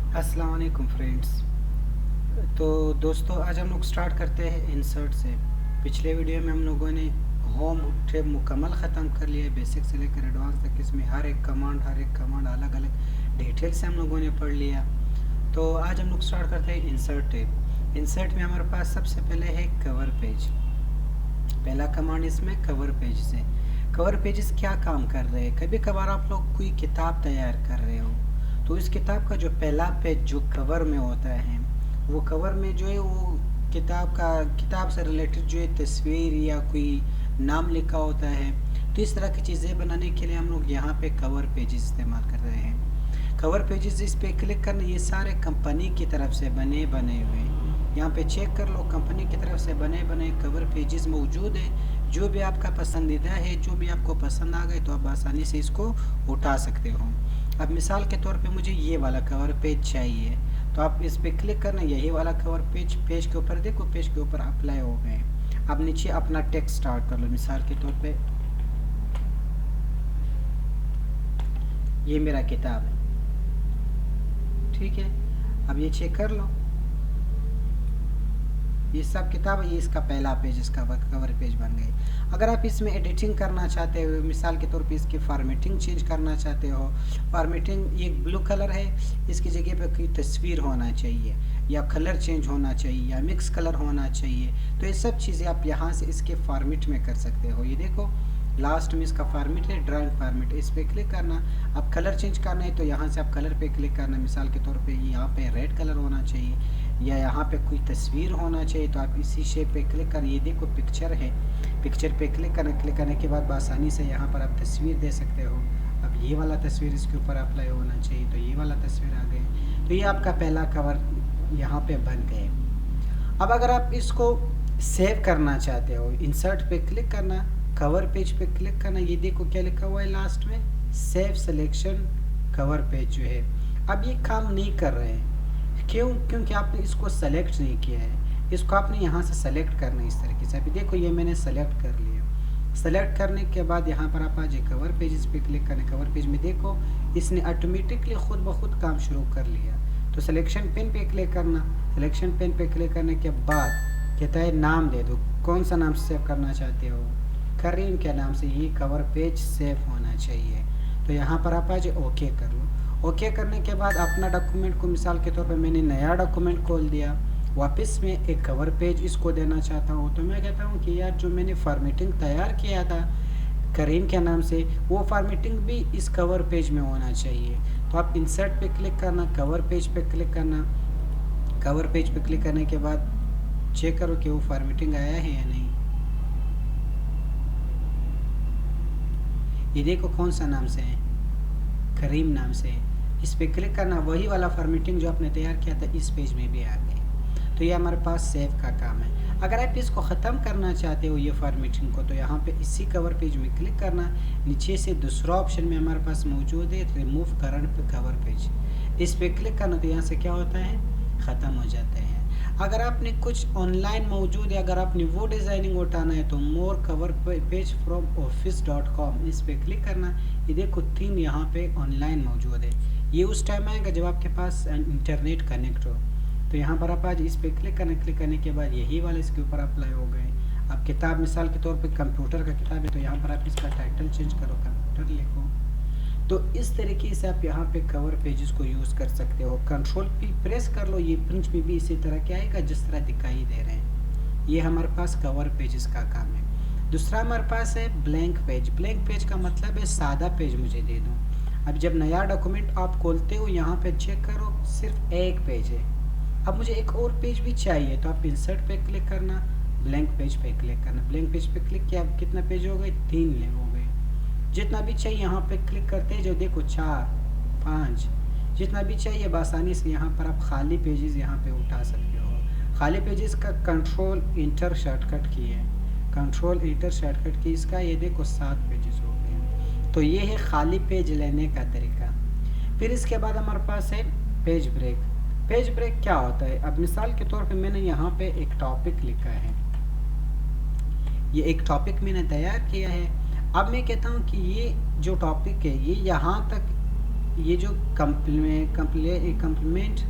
अस्सलाम वालेकुम फ्रेंड्स। तो दोस्तों, आज हम लोग स्टार्ट करते हैं इंसर्ट से। पिछले वीडियो में हम लोगों ने होम टैब मुकम्मल ख़त्म कर लिया है, बेसिक से लेकर एडवांस तक। इसमें हर एक कमांड अलग अलग डिटेल से हम लोगों ने पढ़ लिया। तो आज हम लोग स्टार्ट करते हैं इंसर्ट टैब। इंसर्ट में हमारे पास सबसे पहले है कवर पेज। पहला कमांड इसमें कवर पेज से। कवर पेजेस क्या काम कर रहे हैं? कभी कभार आप लोग कोई किताब तैयार कर रहे हो, तो इस किताब का जो पहला पेज जो कवर में होता है, वो कवर में जो है वो किताब से रिलेटेड जो है तस्वीर या कोई नाम लिखा होता है। तो इस तरह की चीज़ें बनाने के लिए हम लोग यहाँ पे कवर पेजेस इस्तेमाल कर रहे हैं। कवर पेजेस इस पे क्लिक करना, ये सारे कंपनी की तरफ से बने बने हुए हैं। यहाँ पे चेक कर लो, कंपनी की तरफ से बने बने कवर पेजेस मौजूद है। जो भी आपका पसंदीदा है, जो भी आपको पसंद आ गए, तो आप आसानी से इसको उठा सकते हो। अब मिसाल के तौर पे मुझे ये वाला कवर पेज चाहिए, तो आप इस पे क्लिक करना, यही वाला कवर पेज के ऊपर देखो, पेज के ऊपर अप्लाई हो गए। अब नीचे अपना टेक्स्ट स्टार्ट कर लो। मिसाल के तौर पे ये मेरा किताब है, ठीक है। अब ये चेक कर लो, ये सब किताब है, ये इसका पहला पेज, इसका कवर पेज बन गई। अगर आप इसमें एडिटिंग करना चाहते हो, मिसाल के तौर पे इसकी फॉर्मेटिंग चेंज करना चाहते हो, फॉर्मेटिंग ये ब्लू कलर है, इसकी जगह पे कोई तस्वीर होना चाहिए, या कलर चेंज होना चाहिए, या मिक्स कलर होना चाहिए, तो ये सब चीज़ें आप यहाँ से इसके फॉर्मेट में कर सकते हो। ये देखो लास्ट में इसका फॉर्मेट है, ड्राइंग फॉर्मेट, इस पर क्लिक करना। अब कलर चेंज करना है तो यहाँ से आप कलर पे क्लिक करना। मिसाल के तौर पे यहाँ पे रेड कलर होना चाहिए, या यहाँ पे कोई तस्वीर होना चाहिए, तो आप इसी शेप पे क्लिक कर, ये देखो पिक्चर है, पिक्चर पे क्लिक करने के बाद आसानी से यहाँ पर आप तस्वीर दे सकते हो। अब ये वाला तस्वीर इसके ऊपर अप्लाई होना चाहिए, तो ये वाला तस्वीर आ गई। तो ये आपका पहला कवर यहाँ पे बन गए। अब अगर आप इसको सेव करना चाहते हो, इंसर्ट पे क्लिक करना, कवर पेज पे क्लिक करना, ये देखो क्या लिखा हुआ है लास्ट में, सेव सिलेक्शन कवर पेज जो है। अब ये काम नहीं कर रहे हैं, क्यों? क्योंकि आपने इसको सेलेक्ट नहीं किया है। इसको आपने यहाँ से सेलेक्ट करना है इस तरीके से। अभी देखो ये मैंने सेलेक्ट कर लिया। सेलेक्ट करने के बाद यहाँ पर आप आ जाए कवर पेजेस पे क्लिक करने। कवर पेज में देखो इसने ऑटोमेटिकली खुद ब खुद काम शुरू कर लिया। तो सिलेक्शन पेन पे क्लिक करना। सिलेक्शन पेन पे क्लिक करने के बाद कहता है नाम दे दो, कौन सा नाम सेव करना चाहते हो? करीम के नाम से ये कवर पेज सेव होना चाहिए। तो यहाँ पर आप आ जाए, ओके कर लो। ओके करने के बाद अपना डॉक्यूमेंट को, मिसाल के तौर पे मैंने नया डॉक्यूमेंट खोल दिया, वापस में एक कवर पेज इसको देना चाहता हूँ, तो मैं कहता हूँ कि यार जो मैंने फॉर्मेटिंग तैयार किया था करीम के नाम से, वो फॉर्मेटिंग भी इस कवर पेज में होना चाहिए। तो आप इंसर्ट पे क्लिक करना, कवर पेज पे क्लिक करना। कवर पेज पे क्लिक करने के बाद चेक करो कि वो फॉर्मेटिंग आया है या नहीं। ये देखो कौन सा नाम से है, करीम नाम से। इस पे क्लिक करना, वही वाला फॉर्मेटिंग जो आपने तैयार किया था इस पेज में भी आ गए। तो ये हमारे पास सेव का काम है। अगर आप इसको ख़त्म करना चाहते हो ये फॉर्मेटिंग को, तो यहाँ पे इसी कवर पेज में क्लिक करना। नीचे से दूसरा ऑप्शन में हमारे पास मौजूद है रिमूव करंट कवर पेज, इस पे क्लिक करना। तो यहाँ से क्या होता है, ख़त्म हो जाते हैं। अगर आपने कुछ ऑनलाइन मौजूद है, अगर आपने वो डिज़ाइनिंग उठाना है, तो मोर कवर पेज फ्रॉम office.com, इस पे क्लिक करना। ये देखो 3 यहाँ पे ऑनलाइन मौजूद है। ये उस टाइम आएगा जब आपके पास इंटरनेट कनेक्ट हो। तो यहाँ पर आप आज इस पे क्लिक करने के बाद यही वाले इसके ऊपर अप्लाई हो गए। अब किताब मिसाल के तौर पे कंप्यूटर का किताब है, तो यहाँ पर आप इसका टाइटल चेंज करो, कंप्यूटर लिखो। तो इस तरीके से आप यहाँ पे कवर पेजेस को यूज़ कर सकते हो। कंट्रोल पी प्रेस कर लो, ये प्रिंट में भी इसी तरह के आएगा जिस तरह दिखाई दे रहे हैं। ये हमारे पास कवर पेजेस का काम है। दूसरा हमारे पास है ब्लैंक पेज। ब्लैंक पेज का मतलब है सादा पेज मुझे दे दो। अब जब नया डॉक्यूमेंट आप खोलते हो, यहाँ पे चेक करो सिर्फ एक पेज है। अब मुझे एक और पेज भी चाहिए, तो आप इंसर्ट पे क्लिक करना, ब्लैंक पेज पे क्लिक करना। ब्लैंक पेज पे क्लिक किया, कितना पेज हो गए, 3 हो गए। जितना भी चाहिए यहाँ पे क्लिक करते हैं, जो देखो 4, 5, जितना भी चाहिए आसानी से यहाँ पर आप खाली पेजेस यहाँ पे उठा सकते हो। खाली पेजेस का कंट्रोल इंटर शॉर्टकट की है, कंट्रोल इंटर शॉर्टकट की इसका, ये देखो 7 पेजेस हो गए। तो ये है खाली पेज लेने का तरीका। फिर इसके बाद हमारे पास है पेज ब्रेक। पेज ब्रेक क्या होता है? अब मिसाल के तौर पे मैंने यहाँ पे एक टॉपिक लिखा है, ये एक टॉपिक मैंने तैयार किया है। अब मैं कहता हूँ कि ये जो टॉपिक है ये यहाँ तक ये जो कम्प्लीमेंट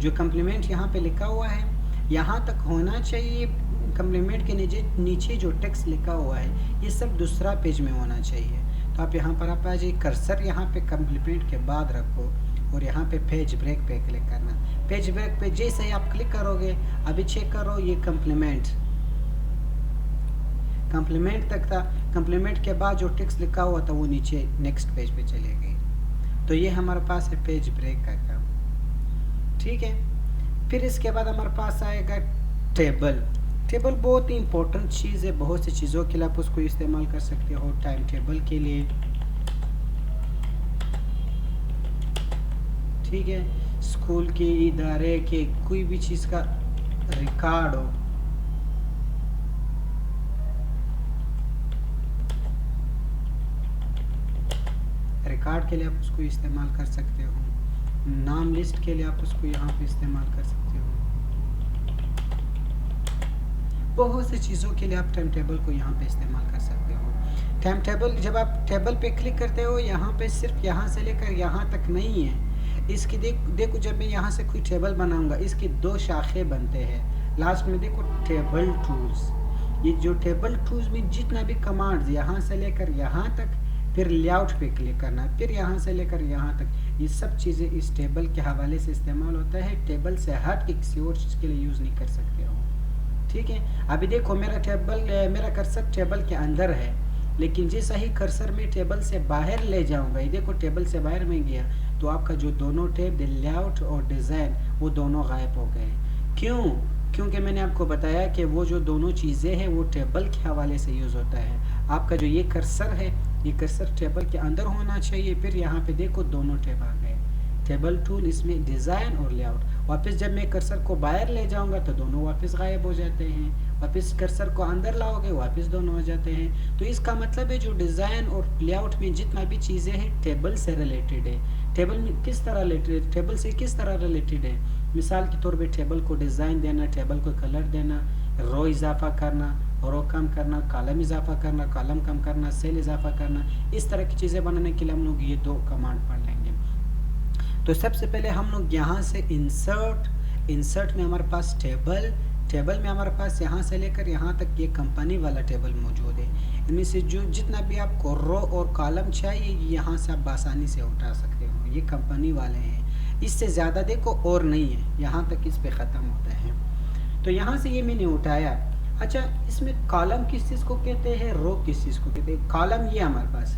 जो कम्प्लीमेंट यहाँ पे लिखा हुआ है यहाँ तक होना चाहिए। कम्प्लीमेंट के नीचे जो टेक्स्ट लिखा हुआ है ये सब दूसरा पेज में होना चाहिए। तो आप यहाँ पर आप आ जाइए, कर्सर यहाँ पे कम्प्लीमेंट के बाद रखो और यहाँ पे पेज ब्रेक पे क्लिक करना। पेज ब्रेक पे जैसे ही आप क्लिक करोगे, अभी चेक करो ये कम्प्लीमेंट तक था। कम्प्लीमेंट के बाद जो टेक्स्ट लिखा हुआ था वो नीचे नेक्स्ट पेज पे चले गई। तो ये हमारे पास है पेज ब्रेक का काम, ठीक है। फिर इसके बाद हमारे पास आएगा टेबल। टेबल बहुत ही इंपॉर्टेंट चीज़ है, बहुत सी चीज़ों के लिए आप उसको इस्तेमाल कर सकते हो। टाइम टेबल के लिए, ठीक है, स्कूल के, इदारे के, कोई भी चीज़ का रिकॉर्ड हो, रिकॉर्ड के लिए आप उसको इस्तेमाल कर सकते हो। नाम लिस्ट के लिए आप उसको यहाँ पे इस्तेमाल कर सकते हो। बहुत सी चीज़ों के लिए आप टाइम टेबल को यहाँ पे इस्तेमाल कर सकते हो। टाइम टेबल, जब आप टेबल पे क्लिक करते हो, यहाँ पे सिर्फ यहाँ से लेकर यहाँ तक नहीं है। इसकी देखो जब मैं यहाँ से कोई टेबल बनाऊंगा, इसकी 2 शाखे बनते हैं। लास्ट में देखो टेबल टूल्स। ये जो टेबल टूल्स में जितना भी कमांड्स यहाँ से लेकर यहाँ तक, फिर लेआउट पे क्लिक करना, फिर यहाँ से लेकर यहाँ तक, ये सब चीज़ें इस टेबल के हवाले से इस्तेमाल होता है। टेबल से हट के किसी और चीज़ के लिए यूज़ नहीं कर सकते हो, ठीक है। अभी देखो मेरा कर्सर टेबल के अंदर है, लेकिन जैसा ही कर्सर में टेबल से बाहर ले जाऊंगा, ये देखो टेबल से बाहर में गया तो आपका जो दोनों टैब लेआउट और डिज़ाइन वो दोनों गायब हो गए। क्यों? क्योंकि मैंने आपको बताया कि वो जो दोनों चीज़ें हैं वो टेबल के हवाले से यूज़ होता है। आपका जो ये कर्सर है, ये कर्सर टेबल के अंदर होना चाहिए। फिर यहाँ पे देखो दोनों टैब आ गए, टेबल टूल, इसमें डिज़ाइन और लेआउट। वापस जब मैं कर्सर को बाहर ले जाऊंगा तो दोनों वापस गायब हो जाते हैं। वापस कर्सर को अंदर लाओगे वापस दोनों हो जाते हैं। तो इसका मतलब है जो डिज़ाइन और लेआउट में जितना भी चीज़ें हैं टेबल से रिलेटेड है। टेबल में किस तरह रिलेटेड, टेबल से किस तरह रिलेटेड है? मिसाल के तौर पे टेबल को डिज़ाइन देना, टेबल को कलर देना, रो इजाफा करना, रो कम करना, कॉलम इजाफा करना, कॉलम कम करना, सेल इजाफा करना, इस तरह की चीज़ें बनाने के लिए हम लोग ये 2 कमांड पढ़ लेंगे। तो सबसे पहले हम लोग यहाँ से इंसर्ट में हमारे पास टेबल में हमारे पास यहाँ से लेकर यहाँ तक ये कंपनी वाला टेबल मौजूद है। इनमें से जो जितना भी आपको रो और कॉलम चाहिए यहाँ से आप आसानी से उठा सकते हो। ये कंपनी वाले हैं, इससे ज़्यादा देखो और नहीं है, यहाँ तक इस पे ख़त्म होता है। तो यहाँ से ये मैंने उठाया। अच्छा, इसमें कॉलम किस चीज़ को कहते हैं, रो किस चीज़ को कहते हैं? कॉलम ये हमारे पास,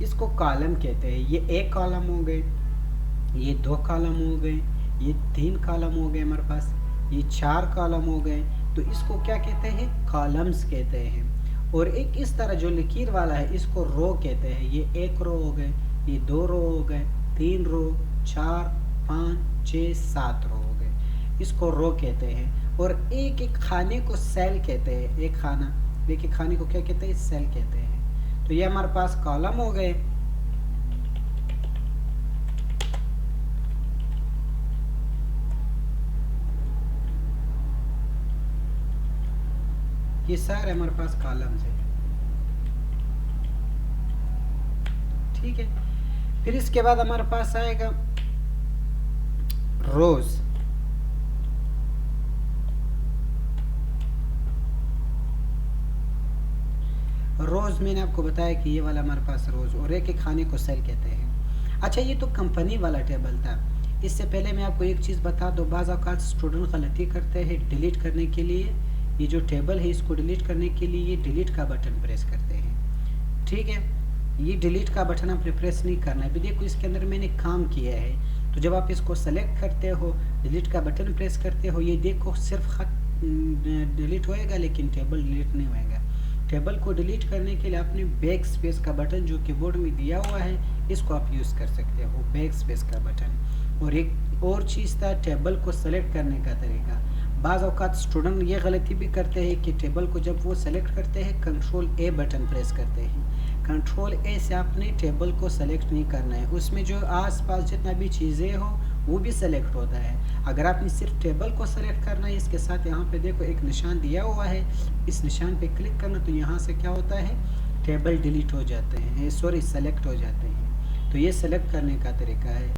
इसको कॉलम कहते हैं। ये 1 कॉलम हो गए, ये 2 कॉलम हो गए, ये 3 कॉलम हो गए हमारे पास, ये 4 कॉलम हो गए। तो इसको क्या कहते हैं? कॉलम्स कहते हैं। और एक इस तरह जो लकीर वाला है इसको रो कहते हैं। ये 1 रो हो गए, ये 2 रो हो गए, 3 रो, 4, 5, 6, 7 रो हो गए, इसको रो कहते हैं। और एक एक खाने को सेल कहते हैं। एक खाने को क्या कहते हैं? सेल कहते हैं। तो ये हमारे पास कॉलम हो गए। ये सारे हमारे पास कॉलम्स है, ठीक है। फिर इसके बाद हमारे पास आएगा रोज। रोज मैंने आपको बताया कि ये वाला हमारे पास रोज, और एक एक खाने को सेल कहते हैं। अच्छा, ये तो कंपनी वाला टेबल था। इससे पहले मैं आपको एक चीज़ बता दूं, बाज़ औक़ात स्टूडेंट गलती करते हैं डिलीट करने के लिए, ये जो टेबल है इसको डिलीट करने के लिए ये डिलीट का बटन प्रेस करते हैं, ठीक है। ये डिलीट का बटन आपने प्रेस नहीं करना है। अभी देखो इसके अंदर मैंने काम किया है। तो जब आप इसको सेलेक्ट करते हो, डिलीट का बटन प्रेस करते हो, ये देखो सिर्फ खत डिलीट होएगा लेकिन टेबल डिलीट नहीं होएगा। टेबल को डिलीट करने के लिए आपने बैक स्पेस का बटन जो कीबोर्ड में दिया हुआ है इसको आप यूज़ कर सकते हो, बैक स्पेस का बटन। और एक और चीज़ था टेबल को सेलेक्ट करने का तरीका। बाज़ औक़ात स्टूडेंट ये गलती भी करते हैं कि टेबल को जब वो सेलेक्ट करते हैं कंट्रोल ए बटन प्रेस करते हैं। कंट्रोल ए से आपने टेबल को सेलेक्ट नहीं करना है, उसमें जो आसपास जितना भी चीज़ें हो वो भी सेलेक्ट होता है। अगर आपने सिर्फ टेबल को सेलेक्ट करना है, इसके साथ यहाँ पे देखो एक निशान दिया हुआ है, इस निशान पे क्लिक करना, तो यहाँ से क्या होता है टेबल डिलीट हो जाते हैं, सॉरी सेलेक्ट हो जाते हैं। तो ये सेलेक्ट करने का तरीका है।